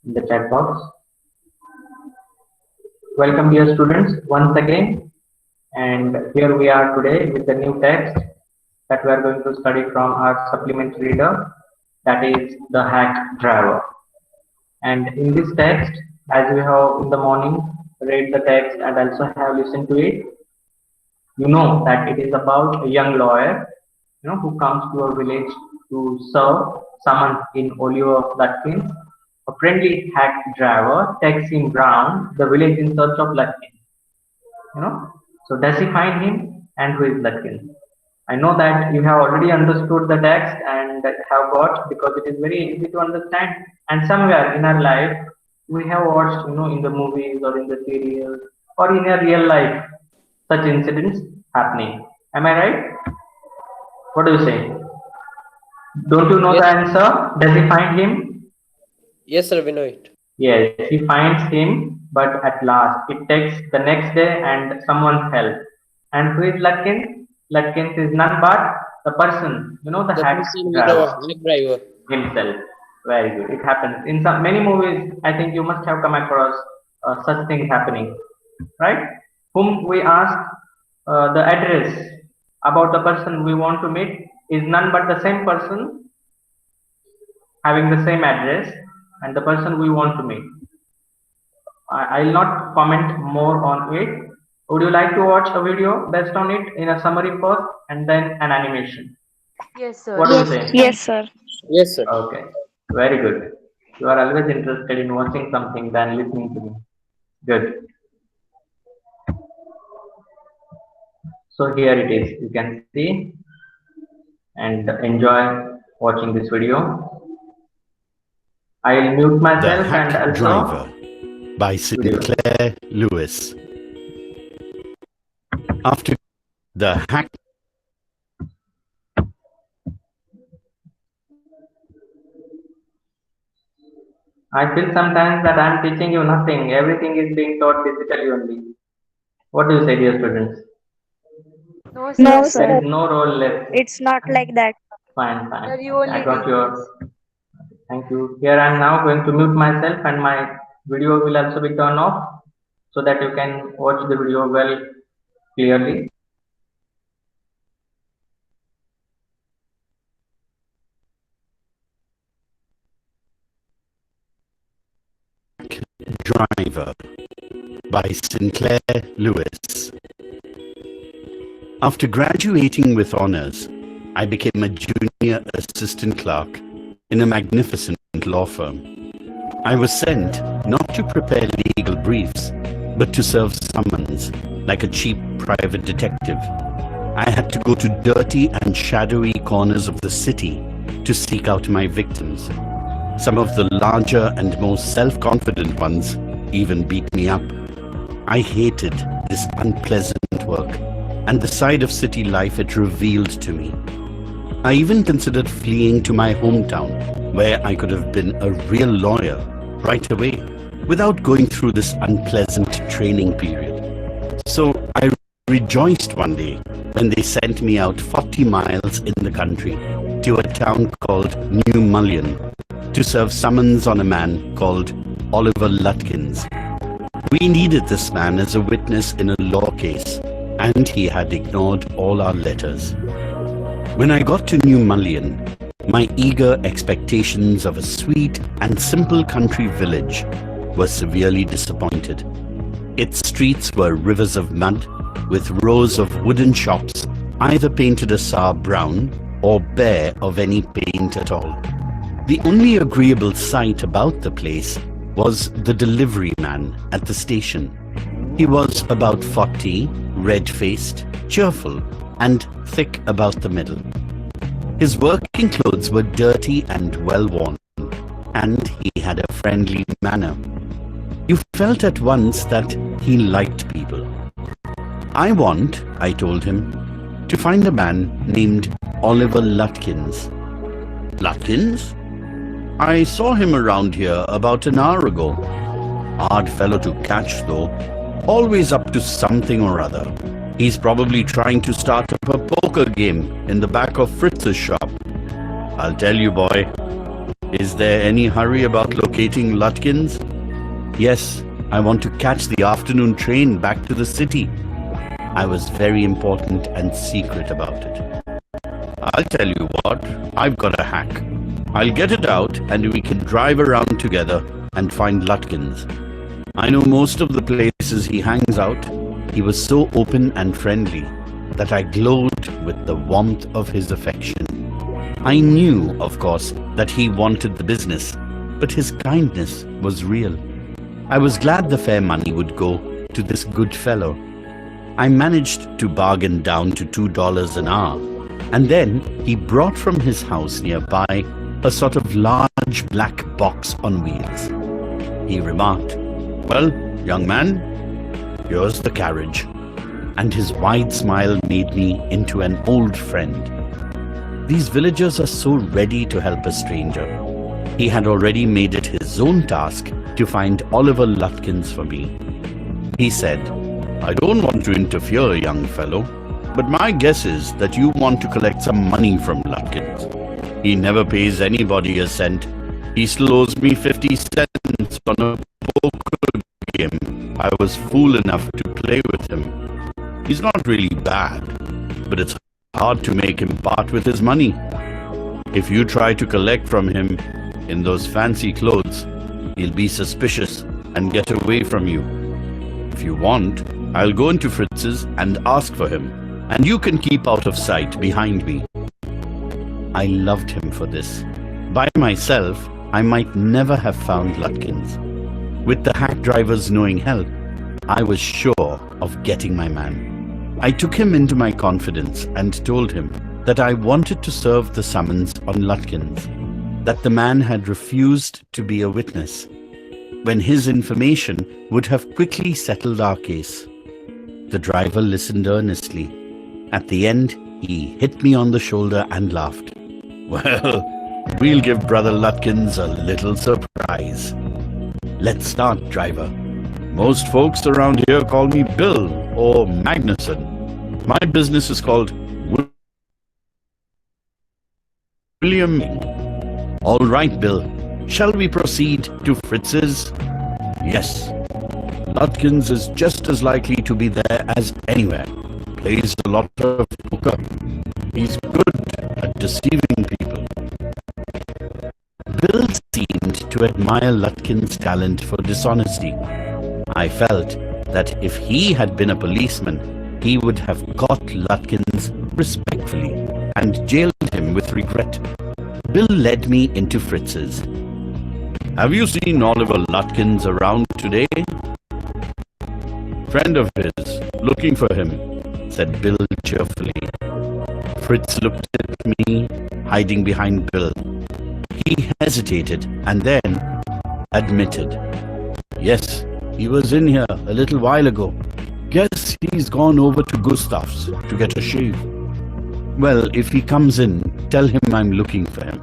in the chat box. Welcome, dear students, once again. And here we are today with the new text that we are going to study from our supplementary reader, that is the hack driver. And in this text, as we have in the morning read the text and also have listened to it, you know that it is about a young lawyer, who comes to a village to serve someone in Oliver Lutkin. A friendly hack driver takes him round the village in search of Lutkin. So does he find him, and who is Lutkin? I know that you have already understood the text and have got, because it is very easy to understand. And somewhere in our life, we have watched, in the movies or in the serials or in a real life, such incidents happening. Am I right? What do you say? Don't you know the answer? Does he find him? Yes, sir, we know it. Yes, he finds him, but at last it takes the next day and someone's help. And who is Lutkin? Lutkin is none but the person, the hack driver himself. Very good. It happens in many movies. I think you must have come across such things happening, right? Whom we ask the address about the person we want to meet is none but the same person having the same address and the person we want to meet. I'll not comment more on it. Would you like to watch a video based on it in a summary first and then an animation? Yes, sir. What do you say? Yes, sir. Yes, sir. Okay, very good. You are always interested in watching something than listening to me. Good. So here it is. You can see and enjoy watching this video. I'll mute myself. The Hack and also Driver by Sinclair Lewis. After the hack, I feel sometimes that I'm teaching you nothing. Everything is being taught digitally only. What do you say, dear students? No, sir. No, There sir. is no role left. It's not like that. Fine. Sir, you only I got teach your. us. Thank you. Here I am now going to mute myself, and my video will also be turned off so that you can watch the video well clearly. Driver by Sinclair Lewis. After graduating with honors, I became a junior assistant clerk in a magnificent law firm. I was sent not to prepare legal briefs, but to serve summons like a cheap private detective. I had to go to dirty and shadowy corners of the city to seek out my victims. Some of the larger and more self-confident ones even beat me up. I hated this unpleasant work and the side of city life it revealed to me. I even considered fleeing to my hometown, where I could have been a real lawyer right away without going through this unpleasant training period. So I rejoiced one day when they sent me out 40 miles in the country to a town called New Mullion to serve summons on a man called Oliver Lutkins. We needed this man as a witness in a law case, and he had ignored all our letters. When I got to New Mullion, my eager expectations of a sweet and simple country village were severely disappointed. Its streets were rivers of mud, with rows of wooden shops either painted a sour brown or bare of any paint at all. The only agreeable sight about the place was the delivery man at the station. He was about 40, red-faced, cheerful, and thick about the middle. His working clothes were dirty and well-worn, and he had a friendly manner. You felt at once that he liked people. I want, I told him, to find a man named Oliver Lutkins. Lutkins? I saw him around here about an hour ago. Hard fellow to catch, though. Always up to something or other. He's probably trying to start up a poker game in the back of Fritz's shop. I'll tell you, boy, Is there any hurry about locating Lutkins? Yes, I want to catch the afternoon train back to the city. I was very important and secret about it. I'll tell you what, I've got a hack. I'll get it out and we can drive around together and find Lutkins. I know most of the places he hangs out. He was so open and friendly that I glowed with the warmth of his affection. I knew, of course, that he wanted the business, but his kindness was real. I was glad the fare money would go to this good fellow. I managed to bargain down to $2 an hour, and then he brought from his house nearby a sort of large black box on wheels. He remarked, "Well, young man, here's the carriage." And his wide smile made me into an old friend. These villagers are so ready to help a stranger. He had already made it his own task to find Oliver Lutkins for me. He said, "I don't want to interfere, young fellow, but my guess is that you want to collect some money from Lutkins. He never pays anybody a cent. He still owes me 50 cents on a poker game I was fool enough to play with him. He's not really bad, but it's hard to make him part with his money. If you try to collect from him in those fancy clothes, he'll be suspicious and get away from you. If you want, I'll go into Fritz's and ask for him, and you can keep out of sight behind me." I loved him for this. By myself, I might never have found Lutkins. With the hack driver's knowing help, I was sure of getting my man. I took him into my confidence and told him that I wanted to serve the summons on Lutkins, that the man had refused to be a witness, when his information would have quickly settled our case. The driver listened earnestly. At the end, he hit me on the shoulder and laughed. "Well, we'll give Brother Lutkins a little surprise. Let's start, driver. Most folks around here call me Bill or Magnuson. My business is called William. All right, Bill. Shall we proceed to Fritz's?" "Yes. Lutkins is just as likely to be there as anywhere. Plays a lot of poker. He's good at deceiving people." Bill seemed to admire Lutkins' talent for dishonesty. I felt that if he had been a policeman, he would have caught Lutkins respectfully and jailed him with regret. Bill led me into Fritz's. "Have you seen Oliver Lutkins around today?" "Friend of his, looking for him," said Bill cheerfully. Fritz looked at me, hiding behind Bill. He hesitated and then admitted, "Yes, he was in here a little while ago. Guess he's gone over to Gustav's to get a shave." "Well, if he comes in, tell him I'm looking for him."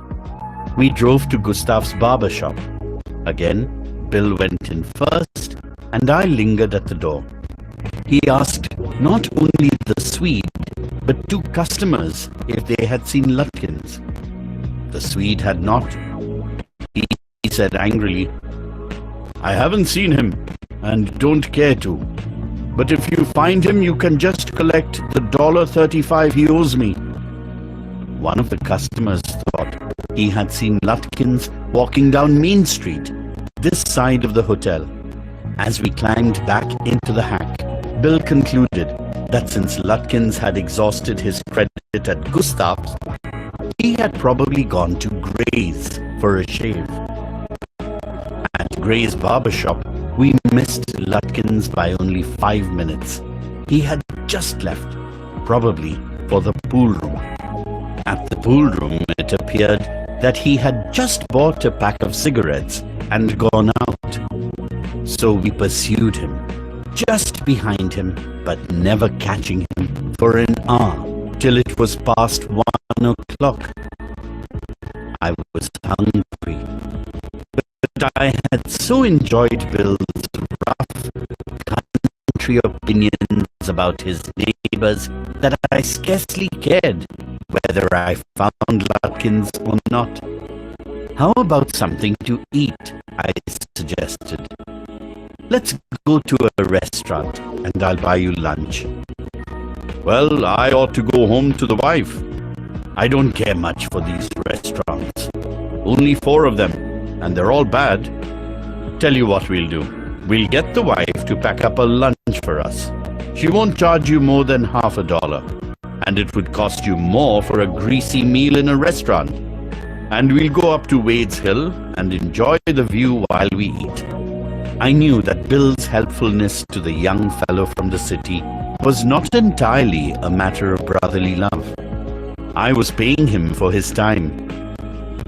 We drove to Gustav's barber shop. Again, Bill went in first, and I lingered at the door. He asked not only the Swede, but 2 customers if they had seen Lutkins. The Swede had not. He said angrily, "I haven't seen him and don't care to. But if you find him, you can just collect the $1.35 he owes me." One of the customers thought he had seen Lutkins walking down Main Street, this side of the hotel. As we climbed back into the hack, Bill concluded that since Lutkins had exhausted his credit at Gustav's, he had probably gone to Gray's for a shave. At Gray's barbershop, we missed Lutkins by only 5 minutes. He had just left, probably for the pool room. At the pool room, it appeared that he had just bought a pack of cigarettes and gone out. So we pursued him, just behind him, but never catching him, for an hour, till it was past 1 o'clock. I was hungry, but I had so enjoyed Bill's rough country opinions about his neighbors that I scarcely cared whether I found Lutkins or not. How about something to eat? I suggested. Let's go to a restaurant and I'll buy you lunch. Well, I ought to go home to the wife. I don't care much for these restaurants. Only 4 of them, and they're all bad. Tell you what we'll do. We'll get the wife to pack up a lunch for us. She won't charge you more than $50, and it would cost you more for a greasy meal in a restaurant. And we'll go up to Wade's Hill and enjoy the view while we eat. I knew that Bill's helpfulness to the young fellow from the city was not entirely a matter of brotherly love. I was paying him for his time.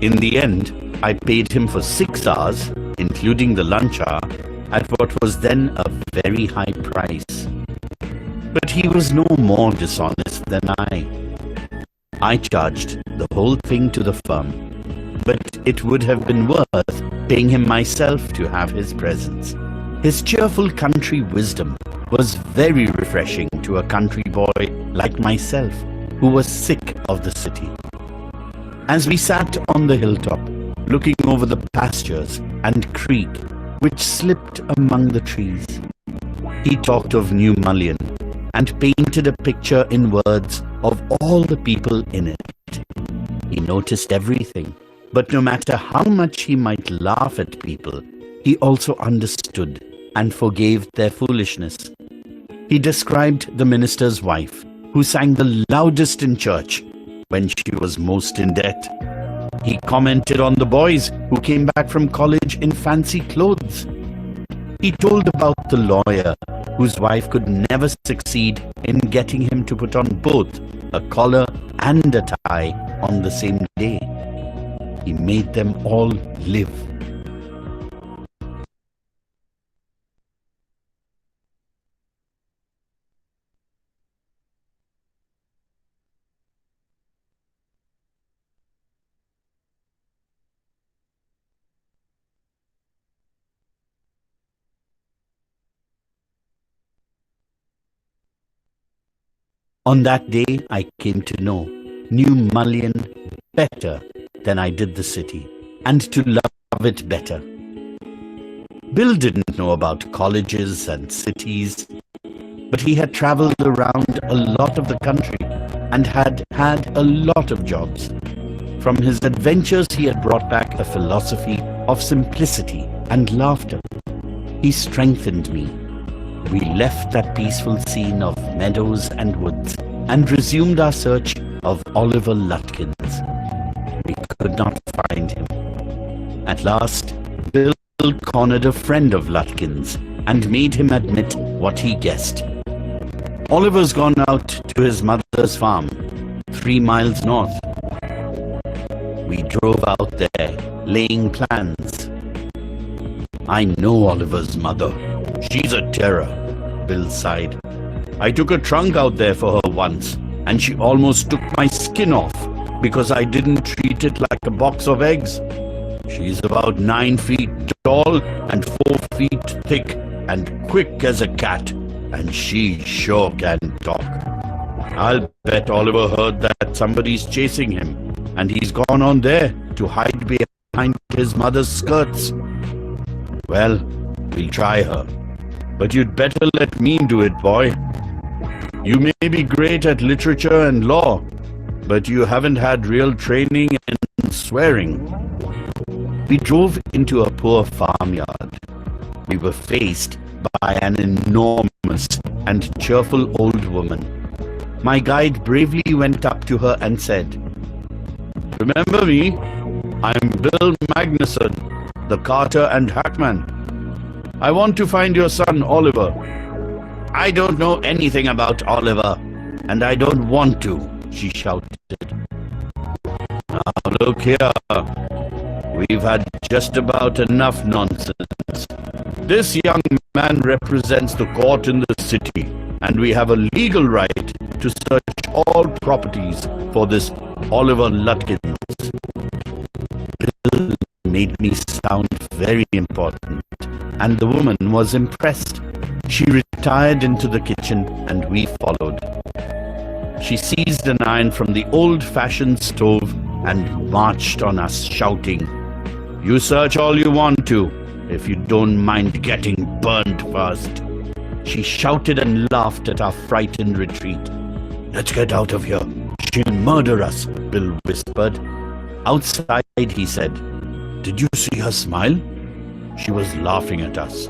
In the end, I paid him for 6 hours, including the lunch hour, at what was then a very high price. But he was no more dishonest than I. I charged the whole thing to the firm, but it would have been worth paying him myself to have his presence. His cheerful country wisdom was very refreshing to a country boy like myself, who was sick of the city. As we sat on the hilltop, looking over the pastures and creek which slipped among the trees, he talked of New Mullion and painted a picture in words of all the people in it. He noticed everything, but no matter how much he might laugh at people, he also understood and forgave their foolishness. He described the minister's wife, who sang the loudest in church when she was most in debt. He commented on the boys who came back from college in fancy clothes. He told about the lawyer whose wife could never succeed in getting him to put on both a collar and a tie on the same day. He made them all live. On that day, I came to know New Mullion better than I did the city, and to love it better. Bill didn't know about colleges and cities, but he had traveled around a lot of the country and had had a lot of jobs. From his adventures, he had brought back a philosophy of simplicity and laughter. He strengthened me. We left that peaceful scene of meadows and woods and resumed our search of Oliver Lutkins. We could not find him. At last, Bill cornered a friend of Lutkins and made him admit what he guessed. Oliver's gone out to his mother's farm, 3 miles north. We drove out there, laying plans. I know Oliver's mother. She's a terror, Bill sighed. I took a trunk out there for her once, and she almost took my skin off because I didn't treat it like a box of eggs. She's about 9 feet tall and 4 feet thick and quick as a cat, and she sure can talk. I'll bet Oliver heard that somebody's chasing him, and he's gone on there to hide behind his mother's skirts. Well, we'll try her. But you'd better let me do it, boy. You may be great at literature and law, but you haven't had real training in swearing. We drove into a poor farmyard. We were faced by an enormous and cheerful old woman. My guide bravely went up to her and said, "Remember me? I'm Bill Magnuson, the carter and hackman. I want to find your son, Oliver." "I don't know anything about Oliver, and I don't want to," she shouted. "Now look here. We've had just about enough nonsense. This young man represents the court in the city, and we have a legal right to search all properties for this Oliver Lutkins." Bill made me sound very important, and the woman was impressed. She retired into the kitchen, and we followed. She seized an iron from the old-fashioned stove and marched on us, shouting, You search all you want to, if you don't mind getting burnt first. She shouted and laughed at our frightened retreat. Let's get out of here. She'll murder us, Bill whispered. Outside, he said, Did you see her smile? She was laughing at us.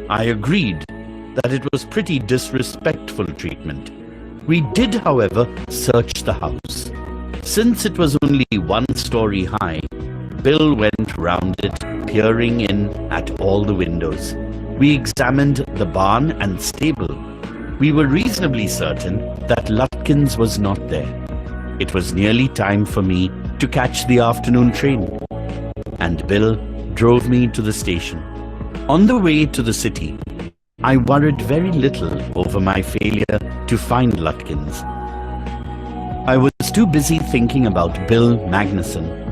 I agreed that it was pretty disrespectful treatment. We did, however, search the house. Since it was only 1 story high, Bill went round it, peering in at all the windows. We examined the barn and stable. We were reasonably certain that Lutkins was not there. It was nearly time for me to catch the afternoon train, and Bill drove me to the station. On the way to the city, I worried very little over my failure to find Lutkins. I was too busy thinking about Bill Magnuson.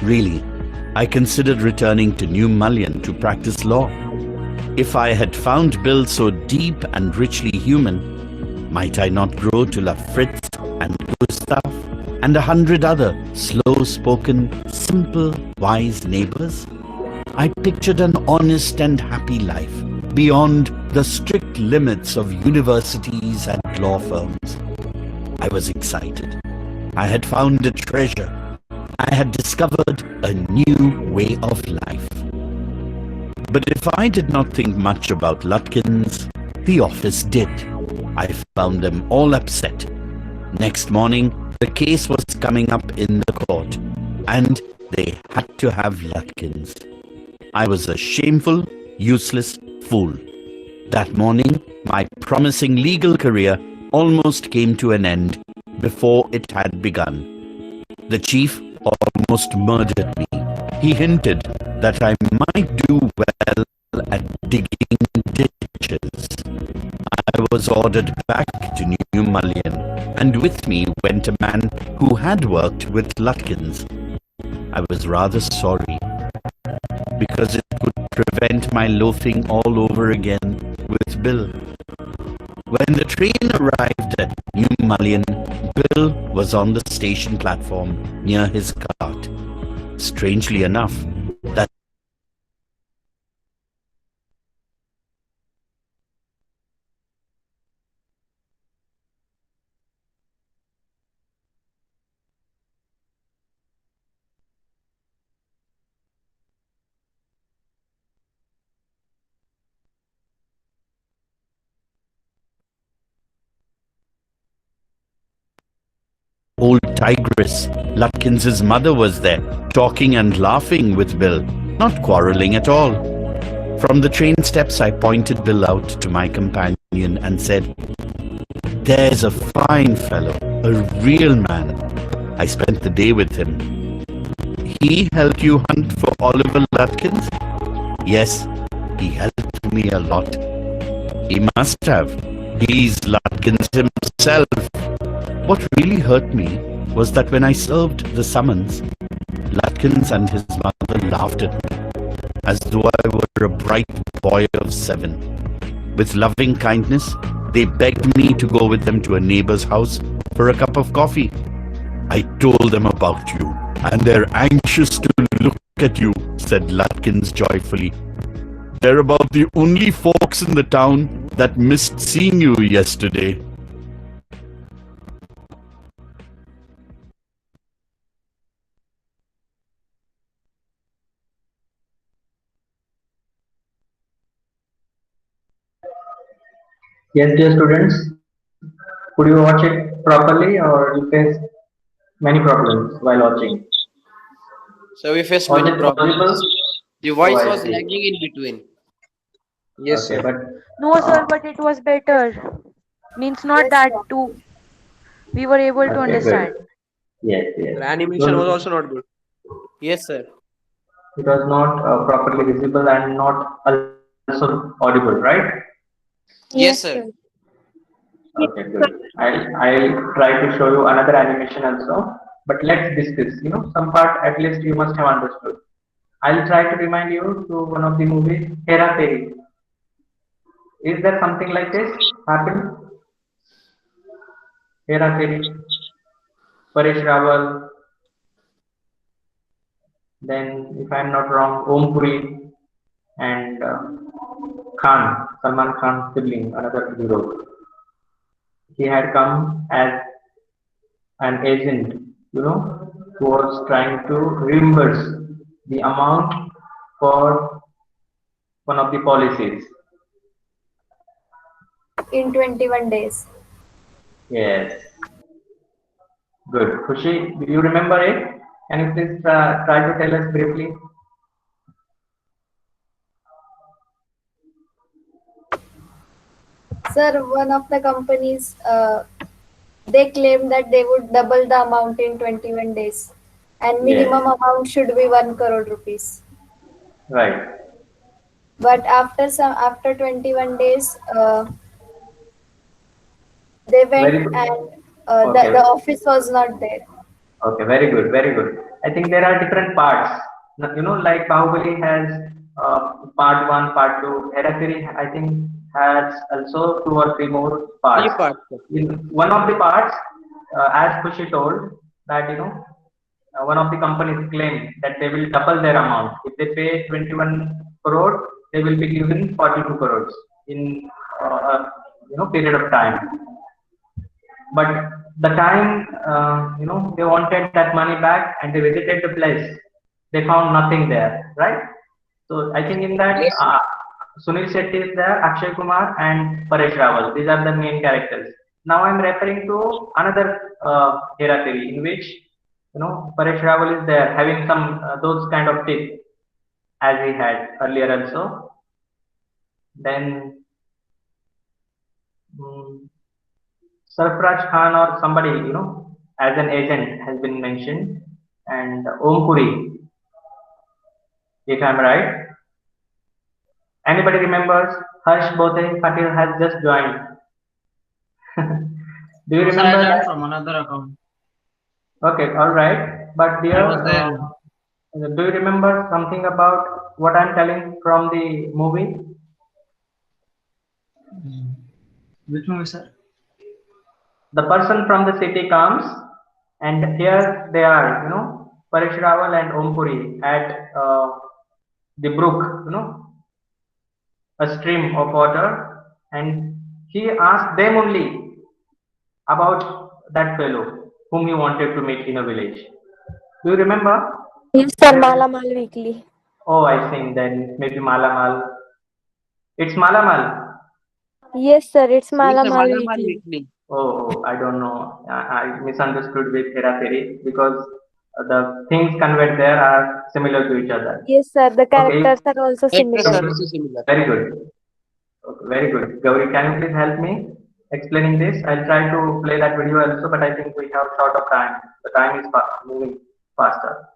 Really, I considered returning to New Mullion to practice law. If I had found Bill so deep and richly human, might I not grow to love Fritz and Gustav and 100 other slow-spoken, simple, wise neighbors? I pictured an honest and happy life beyond the strict limits of universities and law firms. I was excited. I had found a treasure. I had discovered a new way of life. But if I did not think much about Lutkins, the office did. I found them all upset. Next morning, the case was coming up in the court, and they had to have Lutkins. I was a shameful, useless fool. That morning, my promising legal career almost came to an end before it had begun. The chief almost murdered me. He hinted that I might do well at digging ditches. I was ordered back to New Mullion, and with me went a man who had worked with Lutkins. I was rather sorry, because it would prevent my loafing all over again with Bill. When the train arrived at New Mullion, Bill was on the station platform near his cart. Strangely enough, that old tigress, Lutkins' mother, was there, talking and laughing with Bill, not quarreling at all. From the train steps, I pointed Bill out to my companion and said, There's a fine fellow, a real man. I spent the day with him. He helped you hunt for Oliver Lutkins? Yes, he helped me a lot. He must have. He's Lutkins himself. What really hurt me was that when I served the summons, Lutkins and his mother laughed at me, as though I were a bright boy of 7. With loving kindness, they begged me to go with them to a neighbor's house for a cup of coffee. I told them about you, and they're anxious to look at you, said Lutkins joyfully. They're about the only folks in the town that missed seeing you yesterday. Yes, dear students, could you watch it properly or you face many problems while watching? So we faced Was many it audible? problems. The voice Oh, I was see. lagging in between. Yes, Okay, sir. but No, sir, but it was better. Means not that too. We were able to okay, understand. good. Yes, yes. The animation was also not good. Yes, sir. It was not properly visible and not also audible, right? Yes, sir. Okay, good. I'll try to show you another animation also, but let's discuss. Some part at least you must have understood. I'll try to remind you to one of the movies, Hera Fairy. Is there something like this happen? Hera Fairy, Paresh Rawal. Then, if I'm not wrong, Om Puri and Khan, Salman Khan's sibling, another hero. He had come as an agent, who was trying to reimburse the amount for one of the policies. In 21 days. Yes, good. Khushi, do you remember it? Can you please try to tell us briefly? Sir, one of the companies, they claim that they would double the amount in 21 days and Yes, minimum amount should be 1 crore rupees. right. But after 21 days, they Very went good. and Okay, the office was not there. okay, very good, very good. I think there are different parts. Like Bahubali has part one, part two. Herakiri, I think, has also two or three more Three parts. parts, sir. In one of the parts, as Kushi told, that one of the companies claim that they will double their amount. If they pay 21 crore, they will be given 42 crores in period of time. But the time they wanted that money back and they visited the place, they found nothing there, right? So I think in that Yes, sir. Sunil Shetty is there, Akshay Kumar and Paresh Rawal. These are the main characters. Now I'm referring to another Hera Fairy in which Paresh Rawal is there having some those kind of tips as he had earlier also. Then mm, Sarfraz Khan or somebody, as an agent has been mentioned, and Om Puri, if I'm right. Anybody remembers? Harsh Bothe Patil has just joined. Do you No, sir, I remember joined that? from another account. Okay, all right. But I was there. do you remember something about what I'm telling from the movie? Which movie, sir? The person from the city comes, and here they are, Paresh Rawal and Om Puri at the brook, a stream of water, and he asked them only about that fellow whom he wanted to meet in a village. Do you remember? Yes, sir, Malamal Weekly. Oh, I think then maybe Malamal. It's Malamal. Yes, sir, it's Yes, sir. Malamal Malamal Weekly. Weekly. Oh, I don't know. I misunderstood with Hera Fairy because the things conveyed there are similar to each other. Yes, sir, the Okay, characters are also Characters similar. are also similar. very good. Okay, very good. Gauri, can you please help me explaining this? I'll try to play that video also, but I think we have short of time. The time is moving faster.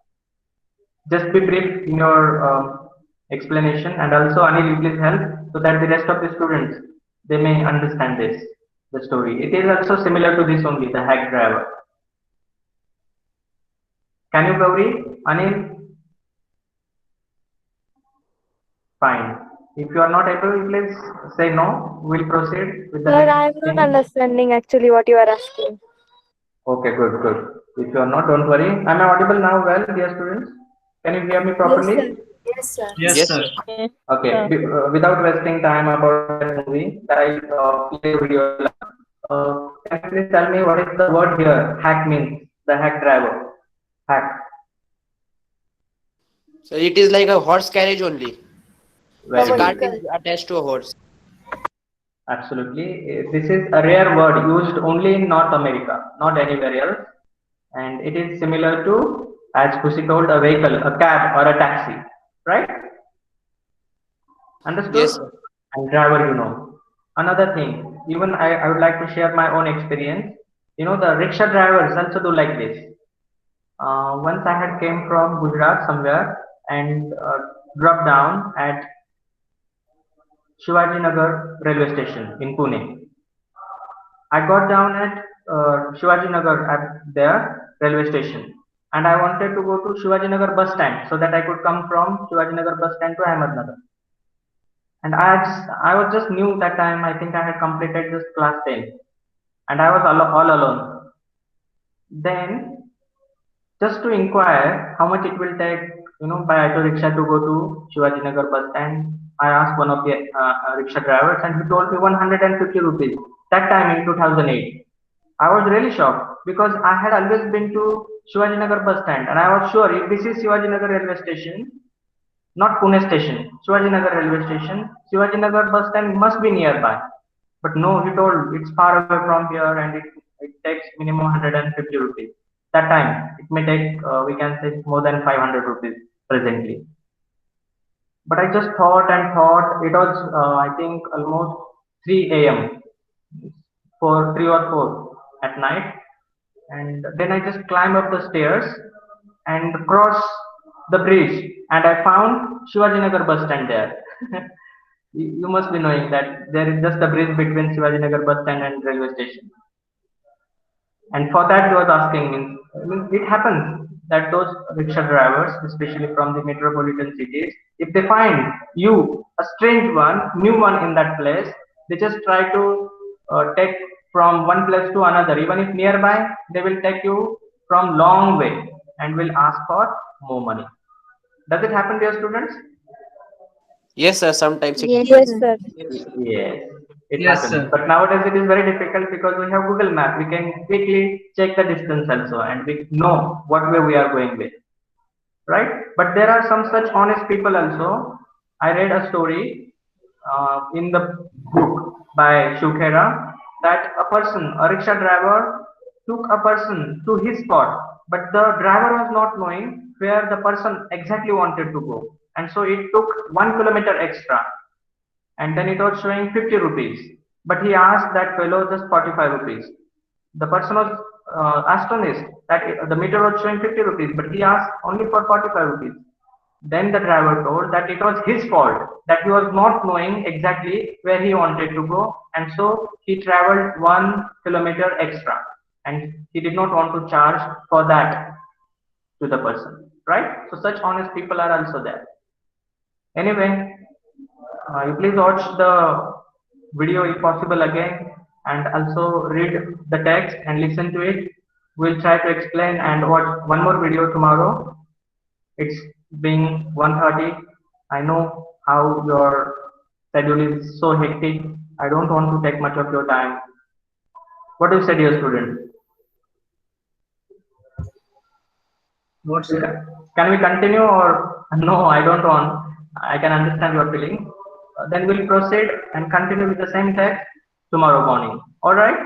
Just be brief in your explanation, and also Anil, you please help so that the rest of the students they may understand the story. It is also similar to this only, the hack driver. Can you, Gauri? Anil? Fine. If you are not able, please say no. We'll proceed with the Sir, next I'm not thing. understanding actually what you are asking. Okay, good, good. If you are not, don't worry. Am I audible now? Well, dear students, can you hear me Yes, properly? sir. Yes, sir. Yes, Yes, sir. sir. Okay. Without wasting time about that movie, that I play video. Can you please tell me what is the word here? Hack means the hack driver. Hack. So it is like a horse carriage only. Very The The cart good. is vehicle. attached to a horse. Absolutely. This is a rare word used only in North America, not anywhere else. And it is similar to, as Kusi told, a vehicle, a cab or a taxi, right? Understood? Yes, sir. And driver, Another thing, even I would like to share my own experience. The rickshaw drivers also do like this. Once I had came from Gujarat somewhere and dropped down at Shivaji Nagar railway station in Pune. I got down at Shivaji Nagar at their railway station, and I wanted to go to Shivaji Nagar bus stand so that I could come from Shivaji Nagar bus stand to Ahmednagar. And I was just new that time. I think I had completed just class 10, and I was all alone. Then, just to inquire how much it will take by auto rickshaw to go to Shivaji Nagar bus stand. I asked one of the rickshaw drivers, and he told me 150 rupees. That time in 2008, I was really shocked because I had always been to Shivaji Nagar bus stand, and I was sure if this is Shivaji Nagar railway station, not Pune station, Shivaji Nagar railway station, Shivaji Nagar bus stand must be nearby. But no, he told it's far away from here and it takes minimum 150 rupees. That time, it may take, we can say, more than 500 rupees presently. But I just thought and thought, it was, I think, almost 3 a.m., for 3 or 4 at night. And then I just climbed up the stairs and crossed the bridge, and I found Shivaji Nagar bus stand there. You must be knowing that there is just a bridge between Shivaji Nagar bus stand and railway station. And for that, he was asking, means it happens that those rickshaw drivers, especially from the metropolitan cities, if they find you a strange one, new one in that place, they just try to take from one place to another. Even if nearby, they will take you from long way and will ask for more money. Does it happen, dear students? Yes, sir. Sometimes it. Yes, sir. Yes, it Yes, happens. sir. But nowadays it is very difficult because we have Google Map. We can quickly check the distance also, and we know what way we are going with, right? But there are some such honest people also. I read a story in the book by Shukhera that a rickshaw driver, took a person to his spot, but the driver was not knowing where the person exactly wanted to go, and so it took 1 kilometer extra, and then it was showing 50 rupees, but he asked that fellow just 45 rupees. The person was astonished that the meter was showing 50 rupees, but he asked only for 45 rupees. Then the driver told that it was his fault, that he was not knowing exactly where he wanted to go, and so he traveled 1 kilometer extra, and he did not want to charge for that to the person, right? So such honest people are also there. Anyway, you please watch the video if possible again, and also read the text and listen to it. We'll try to explain and watch one more video tomorrow. It's being 1:30. I know how your schedule is so hectic. I don't want to take much of your time. What do you say, dear student? What, sir? Can we continue or no? I don't want. I can understand your feeling. Then we'll proceed and continue with the same text tomorrow morning. All right?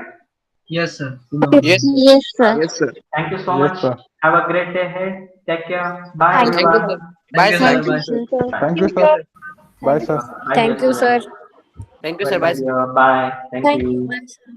Yes, sir. Yes. Yes, sir. Yes, sir. Thank you so Yes, much. sir. Have a great day ahead. Take care. Bye, Thank you, everyone. sir. Bye, sir. Thank Thank you, you, sir. sir. Bye. Thank you, sir. Bye, sir. Bye, Thank dear you, sir. students. Thank you, sir. Bye, sir. Bye. Thank Thank you. you, sir.